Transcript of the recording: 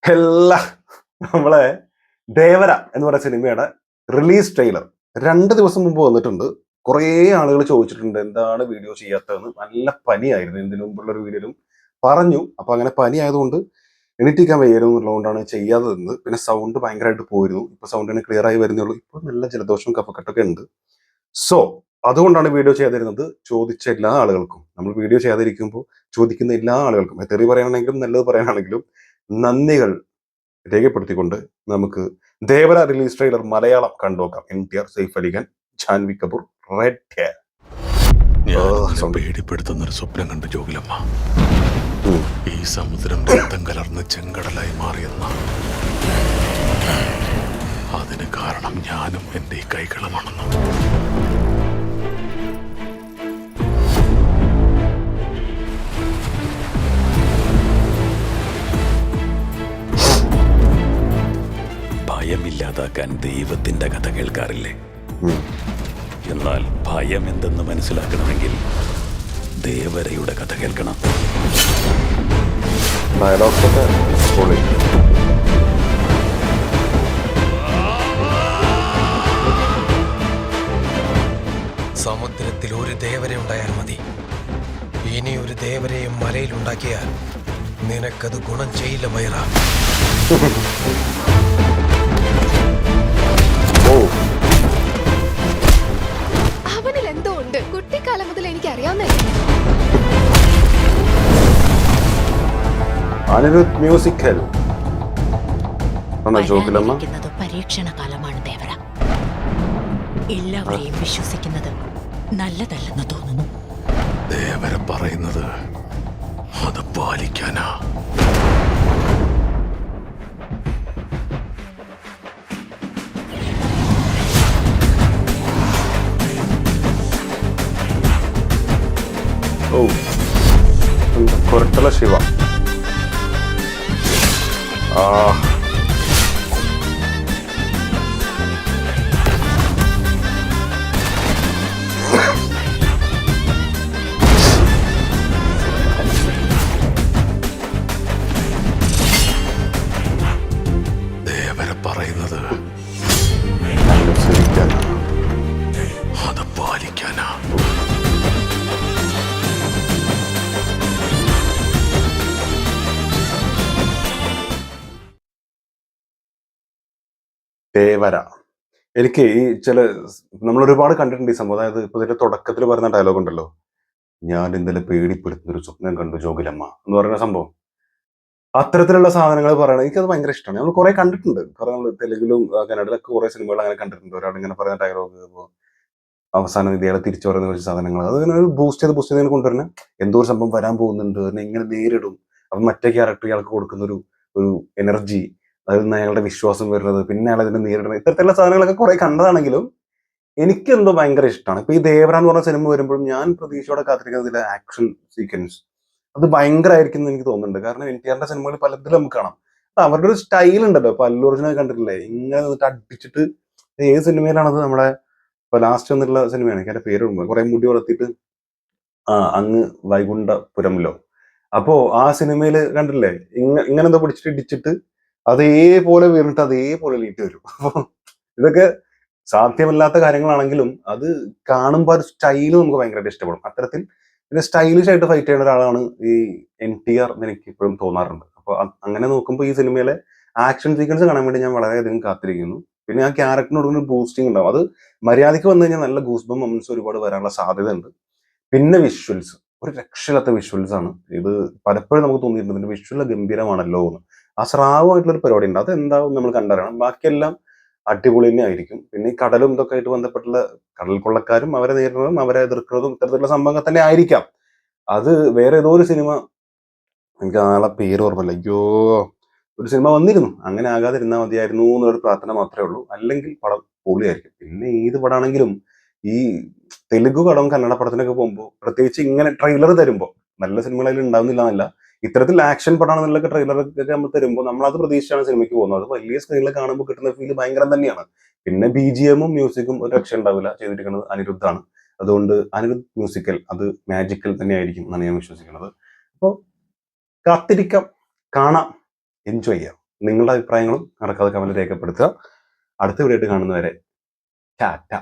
എല്ലാ നമ്മളെ ദേവര എന്ന് പറയുന്ന സിനിമയുടെ റിലീസ് ട്രെയിലർ 2 ദിവസം മുമ്പ് വന്നിട്ടുണ്ട്. കുറേ ആളുകൾ ചോദിച്ചിട്ടുണ്ട് എന്താണ് വീഡിയോ ചെയ്യാത്തതെന്ന്. നല്ല പനിയായിരുന്നു. ഇതിനു മുമ്പുള്ള ഒരു വീഡിയോയിലും പറഞ്ഞു. അപ്പൊ അങ്ങനെ പനി ആയതുകൊണ്ട് എണീറ്റിക്കാൻ വയ്യായിരുന്നു എന്നുള്ളതുകൊണ്ടാണ് ചെയ്യാത്തതെന്ന്. പിന്നെ സൗണ്ട് ഭയങ്കരമായിട്ട് പോയിരുന്നു. ഇപ്പൊ സൗണ്ടിന് ക്ലിയർ ആയി വരുന്നേ ഉള്ളൂ. ഇപ്പൊ നല്ല ജലദോഷവും കഫക്കെട്ടൊക്കെ ഉണ്ട്. സോ അതുകൊണ്ടാണ് വീഡിയോ ചെയ്യാതിരുന്നത്. ചോദിച്ച എല്ലാ ആളുകൾക്കും, നമ്മൾ വീഡിയോ ചെയ്യാതിരിക്കുമ്പോൾ ചോദിക്കുന്ന എല്ലാ ആളുകൾക്കും, തെറി പറയാനാണെങ്കിലും നല്ലത് പറയാനാണെങ്കിലും നന്ദികൾ രേഖപ്പെടുത്തിക്കൊണ്ട് നമുക്ക് ദേവര റിലീസ് ട്രെയിലർ മലയാളം കണ്ടുനോക്കാം. NTR, Saif Ali Khan, Janhvi Kapoor, red hair. പേടിപ്പെടുത്തുന്ന ഒരു സ്വപ്നം കണ്ടു ജോഗിലമ്മ. ഈ സമുദ്രം രക്തം കലർന്ന് ചെങ്കടലായി മാറിയെന്ന അതിന് കാരണം ഞാനും എന്റെ ഈ കൈകളുമാണെന്ന്. ഭയമില്ലാതാക്കാൻ ദൈവത്തിന്റെ കഥ കേൾക്കാറില്ലേ? എന്നാൽ ഭയം എന്തെന്ന് മനസ്സിലാക്കണമെങ്കിൽ ദേവരയുടെ കഥ കേൾക്കണം. സമുദ്രത്തിൽ ഒരു ദേവര ഉണ്ടായാൽ മതി. ഇനി ഒരു ദേവരയും മലയിലുണ്ടാക്കിയാൽ നിനക്കത് ഗുണം ചെയ്യില്ല വൈറ. അവനിൽ എന്തോ ഉണ്ട്. കുട്ടിക്കാലം മുതൽ എനിക്ക് അറിയാവുന്ന അനിരുദ്ധ് മ്യൂസിക്കൽ പരീക്ഷണ കാലമാണ് ദേവര. എല്ലാവരെയും വിശ്വസിക്കുന്നത് നല്ലതല്ലെന്ന് തോന്നുന്നു. ദേവര പറയുന്നത് അത് പാലിക്കാനാ. ഓ, കൊരട്ടല ശിവ. ദേവര പറയുന്നത് അത് പാലിക്കാനാ. ദേവര എനിക്ക് ഈ നമ്മൾ ഒരുപാട് കണ്ടിട്ടുണ്ട് ഈ സംഭവം. അതായത് ഇപ്പൊ ഇതിന്റെ തുടക്കത്തിൽ പറയുന്ന ഡയലോഗ് ഉണ്ടല്ലോ, ഞാൻ ഇന്നലെ പേടിപ്പെടുത്തുന്ന ഒരു സ്വപ്നം കണ്ടു ജോഗിലമ്മ എന്ന് പറയുന്ന സംഭവം. അത്തരത്തിലുള്ള സാധനങ്ങൾ പറയണത് എനിക്കത് ഭയങ്കര ഇഷ്ടമാണ്. നമ്മൾ കുറെ കണ്ടിട്ടുണ്ട്. കുറെ നമ്മൾ തെലുങ്കിലും കന്നഡയിലൊക്കെ കുറെ സിനിമകൾ അങ്ങനെ കണ്ടിട്ടുണ്ട്. ഒരാൾ ഇങ്ങനെ പറയുന്ന ഡയലോഗ് അവസാനം ഇതേളെ തിരിച്ചു പറയുന്ന കുറച്ച് സാധനങ്ങൾ അതിങ്ങനെ ഒരു ബൂസ്റ്റ് ചെയ്ത് കൊണ്ടുവരുന്നത്. എന്തോ ഒരു സംഭവം വരാൻ പോകുന്നുണ്ട്, അതിനെ എങ്ങനെ നേരിടും, അപ്പം മറ്റേ ക്യാരക്ടർ ഇയാൾക്ക് കൊടുക്കുന്ന ഒരു എനർജി, അതിൽ നിന്ന് അയാളുടെ വിശ്വാസം വരുന്നത്, പിന്നെ അയാൾ അതിനെ നേരിടുന്നത്, ഇത്തരത്തിലുള്ള സാധനങ്ങളൊക്കെ കുറെ കണ്ടതാണെങ്കിലും എനിക്കെന്തോ ഭയങ്കര ഇഷ്ടമാണ്. ഇപ്പൊ ഈ ദേവര എന്ന് പറഞ്ഞ സിനിമ വരുമ്പോഴും ഞാൻ പ്രതീക്ഷയോടെ കാത്തിരിക്കുന്നതിലെ ആക്ഷൻ സീക്വൻസ് അത് ഭയങ്കരമായിരിക്കും എന്ന് എനിക്ക് തോന്നുന്നുണ്ട്. കാരണം NTRന്റെ സിനിമകൾ പലതിലും നമുക്ക് കാണാം. അവരുടെ ഒരു സ്റ്റൈൽ ഉണ്ടല്ലോ. ഇപ്പൊ അല്ലു അർജുനെ കണ്ടിട്ടില്ലേ, ഇങ്ങനെ നിന്നിട്ട് അടിച്ചിട്ട്. ഏത് സിനിമയിലാണത്? നമ്മുടെ ഇപ്പൊ ലാസ്റ്റ് വന്നിട്ടുള്ള സിനിമയാണ്, എനിക്ക് അതിന്റെ പേര് കുറെ മുടി വളർത്തിയിട്ട് അങ്ങ് വൈകുണ്ഠപുരമിലോ. അപ്പോ ആ സിനിമയിൽ കണ്ടില്ലേ, ഇങ്ങനെ എന്തോ പിടിച്ചിട്ട് ഇടിച്ചിട്ട് അതേപോലെ വീണിട്ട് അതേപോലെ ലീറ്റ് വരും. അപ്പൊ ഇതൊക്കെ സാധ്യമല്ലാത്ത കാര്യങ്ങളാണെങ്കിലും അത് കാണുമ്പോൾ ഒരു സ്റ്റൈല് നമുക്ക് ഭയങ്കരമായിട്ട് ഇഷ്ടപ്പെടും. അത്തരത്തിൽ പിന്നെ സ്റ്റൈലിഷ് ആയിട്ട് ഫൈറ്റ് ചെയ്യുന്ന ഒരാളാണ് ഈ NTR എന്ന് എനിക്ക് ഇപ്പോഴും തോന്നാറുണ്ട്. അപ്പൊ അങ്ങനെ നോക്കുമ്പോൾ ഈ സിനിമയിലെ ആക്ഷൻ സീക്വൻസ് കാണാൻ വേണ്ടി ഞാൻ വളരെയധികം കാത്തിരിക്കുന്നു. പിന്നെ ആ ക്യാരക്ടറിന് കൊടുക്കുന്ന ബൂസ്റ്റിംഗ് ഉണ്ടാവും. അത് മര്യാദയ്ക്ക് വന്നു കഴിഞ്ഞാൽ നല്ല ഗൂസ്ബം മൊമെന്റ്സ് ഒരുപാട് വരാനുള്ള സാധ്യത ഉണ്ട്. പിന്നെ വിഷ്വൽസ് ഒരു രക്ഷയില്ലാത്ത വിഷ്വൽസ് ആണ്. ഇത് പലപ്പോഴും നമുക്ക് തോന്നിയിട്ടുണ്ട് ഇതിന്റെ വിഷ്വൽ ഗംഭീരമാണല്ലോ എന്ന്. ആ സ്രാവമായിട്ടുള്ള ഒരു പരിപാടി ഉണ്ട്, അത് എന്താവും നമ്മൾ കണ്ടറിയണം. ബാക്കിയെല്ലാം അടിപൊളി തന്നെ ആയിരിക്കും. പിന്നെ ഈ കടലും ഇതൊക്കെ ആയിട്ട് ബന്ധപ്പെട്ടുള്ള കടൽ കൊള്ളക്കാരും അവരെ നേരിടുന്നതും അവരെ എതിർക്കുന്നതും ഇത്തരത്തിലുള്ള സംഭവങ്ങൾ തന്നെ ആയിരിക്കാം. അത് വേറെ ഏതോ ഒരു സിനിമ, എനിക്ക് ആളെ പേര് ഓർമ്മയില്ല. അയ്യോ, ഒരു സിനിമ വന്നിരുന്നു, അങ്ങനെ ആകാതിരുന്നാൽ മതിയായിരുന്നു എന്നൊരു പ്രാർത്ഥന മാത്രമേ ഉള്ളൂ. അല്ലെങ്കിൽ പടം പൊളിയായിരിക്കും. പിന്നെ ഏത് പടമാണെങ്കിലും ഈ തെലുഗു പടം കന്നഡ പടത്തിനൊക്കെ പോകുമ്പോൾ, പ്രത്യേകിച്ച് ഇങ്ങനെ ട്രെയിലർ തരുമ്പോൾ, നല്ല സിനിമകളിൽ ഉണ്ടാവുന്നില്ല എന്നല്ല, ഇത്തരത്തിൽ ആക്ഷൻ പടമാണെന്നുള്ള ട്രെയിലറൊക്കെ നമ്മൾ തരുമ്പോൾ നമ്മൾ അത് പ്രതീക്ഷിച്ചാണ് സിനിമയ്ക്ക് പോകുന്നത്. അത് വലിയ സ്ക്രീനിൽ കാണുമ്പോൾ കിട്ടുന്ന ഫീൽ ഭയങ്കരം തന്നെയാണ്. പിന്നെ BGM ഉം മ്യൂസിക്കും ഒരു രക്ഷ ഉണ്ടാവില്ല. ചെയ്തിരിക്കുന്നത് അനിരുദ്ധാണ്. അതുകൊണ്ട് അനിരുദ്ധ് മ്യൂസിക്കൽ അത് മാജിക്കൽ തന്നെയായിരിക്കും എന്നാണ് ഞാൻ വിശ്വസിക്കുന്നത്. അപ്പോൾ കാത്തിരിക്കാം, കാണാം, എൻജോയ് ചെയ്യാം. നിങ്ങളുടെ അഭിപ്രായങ്ങളും മറക്കാതെ കമന്റ് രേഖപ്പെടുത്തുക. അടുത്ത വീഡിയോ ആയിട്ട് കാണുന്നവരെ ടാറ്റ.